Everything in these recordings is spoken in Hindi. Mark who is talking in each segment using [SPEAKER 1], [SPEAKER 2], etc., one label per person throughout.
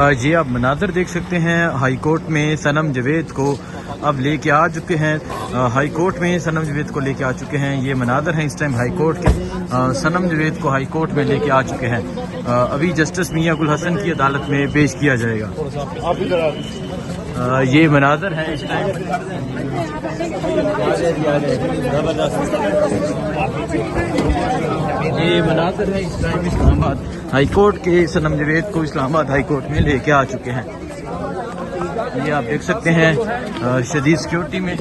[SPEAKER 1] ये आप मनाजर देख सकते हैं हाई कोर्ट में सनम जवेद को अब लेके आ चुके हैं। हाई कोर्ट में सनम जवेद को लेके आ चुके हैं। ये मनाजर हैं इस टाइम हाई कोर्ट के। सनम जवेद को हाई कोर्ट में लेके आ चुके हैं। अभी जस्टिस मियां गुल हसन की अदालत में पेश किया जाएगा। ये मनाजर हैं इस टाइम। ये मनाजर है इस टाइम इस्लामाबाद हाई कोर्ट के। सनम जवेद को इस्लामाबाद हाई कोर्ट में लेके आ चुके हैं। ये आप देख सकते हैं शदीद सिक्योरिटी में।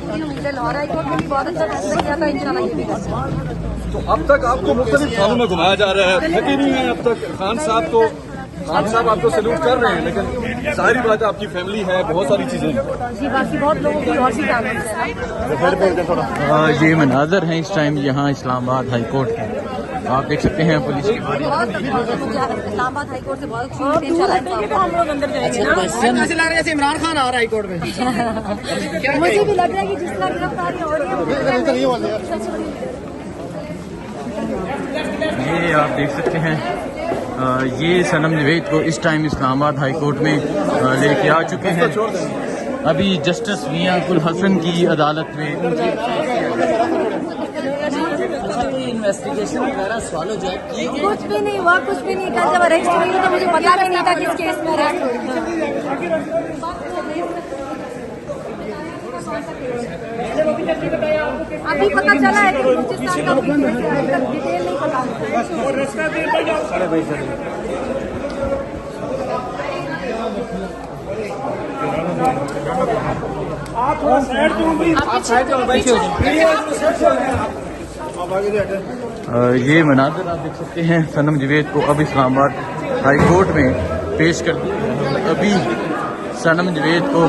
[SPEAKER 2] तो अब तक आपको मुख्तलिफ थानों में घुमाया जा रहा है, थके नहीं है अब तक। खान साहब आपको सैल्यूट कर रहे हैं, लेकिन सारी बात आपकी फैमिली है, बहुत सारी चीजें
[SPEAKER 3] जी, बाकी बहुत लोगों की और भी
[SPEAKER 1] ये मनाजर हैं इस टाइम यहाँ इस्लामाबाद हाई कोर्ट के। आप देख सकते हैं पुलिस की
[SPEAKER 3] इस्लामाबाद हाई कोर्ट से बहुत अच्छी हम लोग अंदर जाएंगे।
[SPEAKER 4] कैसे लग रहा है जैसे इमरान खान आ रहा है हाई कोर्ट में?
[SPEAKER 3] मुझे भी लग रहा है कि जिस तरह गिरफ्तारी हो रही है।
[SPEAKER 1] ये आप देख सकते हैं ये सनम जवेद को इस टाइम इस्लामाबाद हाई कोर्ट में लेके आ चुके हैं। अभी जस्टिस मियां गुल हसन की अदालत में
[SPEAKER 4] इन्वेस्टिगेशन वगैरह सवाल हो जाए।
[SPEAKER 3] कुछ भी नहीं हुआ, कुछ भी नहीं। कल जब अरेस्ट हुई तो मुझे पता भी नहीं था किस केस में अरेस्ट हुई। अभी पता चला है कि बलूचिस्तान का कोई केस है, अभी तक डिटेल नहीं पता।
[SPEAKER 1] ये मनाजर आप देख सकते हैं सनम जवेद को अब इस्लामाबाद हाई कोर्ट में पेश कर दिया। अभी सनम जवेद को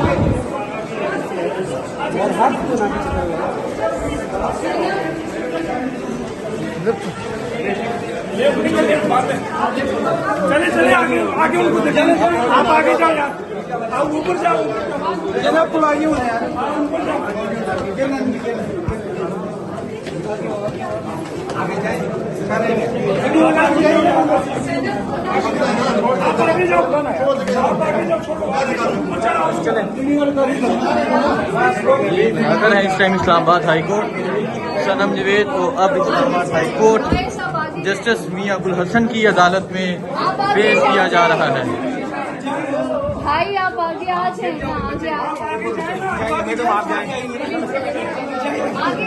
[SPEAKER 5] चले आगे उनको चले, आप आगे जाओ यार, आप ऊपर जाओ, जनाब तुम आगे हो यार, ऊपर जाओ, आगे जाए, आप आगे जाओ,
[SPEAKER 1] अगर है इस टाइम इस्लामाबाद हाई कोर्ट सनम जवेद को अब इस्लामाबाद हाई कोर्ट जस्टिस मियां गुल हसन की अदालत में पेश किया जा रहा है।
[SPEAKER 3] भाई आप आगे आ जाए, आगे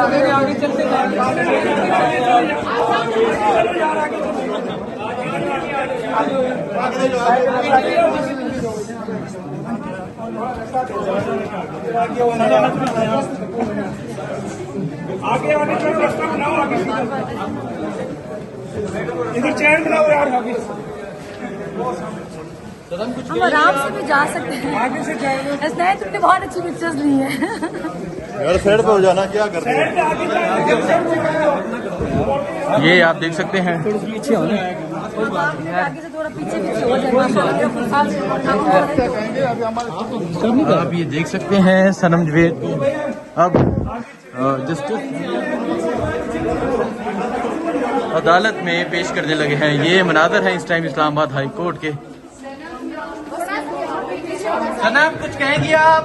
[SPEAKER 3] आगे आगे चलते
[SPEAKER 5] आगे रास्ता बनाओ, आगे इधर चैन बनाओ यार, आगे
[SPEAKER 3] हम आराम से भी जा सकते हैं।
[SPEAKER 5] आगे से जाएंगे
[SPEAKER 3] ऐसा तुमने बहुत अच्छी पिक्चर्स ली है
[SPEAKER 2] यार। साइड पे हो जाना, क्या कर रहे हैं?
[SPEAKER 1] ये आप देख सकते हैं
[SPEAKER 3] पीछे हो आगे से थोड़ा पीछे हो जाए।
[SPEAKER 1] आप ये देख सकते हैं सनम जवेद को अब जस्टिस अदालत में पेश करने लगे हैं। ये मनाजर है इस टाइम इस्लामाबाद हाई कोर्ट के। सनम कुछ कहेंगी आप?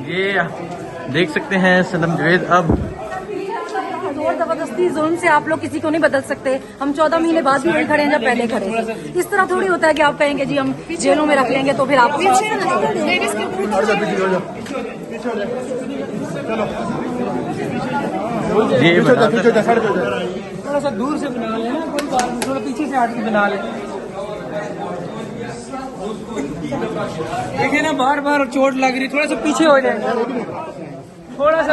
[SPEAKER 1] ये देख सकते हैं सनम जवेद अब
[SPEAKER 3] और जबरदस्ती जुल्म से आप लोग किसी को नहीं बदल सकते। हम 14 महीने बाद भी वही खड़े हैं जब पहले खड़े थे। इस तरह थोड़ी होता है कि आप कहेंगे जी हम जेलों में रख लेंगे तो फिर आप
[SPEAKER 4] थोड़ा सा दूर से बना लेना, कोई बात नहीं, थोड़ा पीछे से हट के बना ले। देखिए ना, बार बार चोट लग रही, थोड़ा सा पीछे हो जाएगा, थोड़ा सा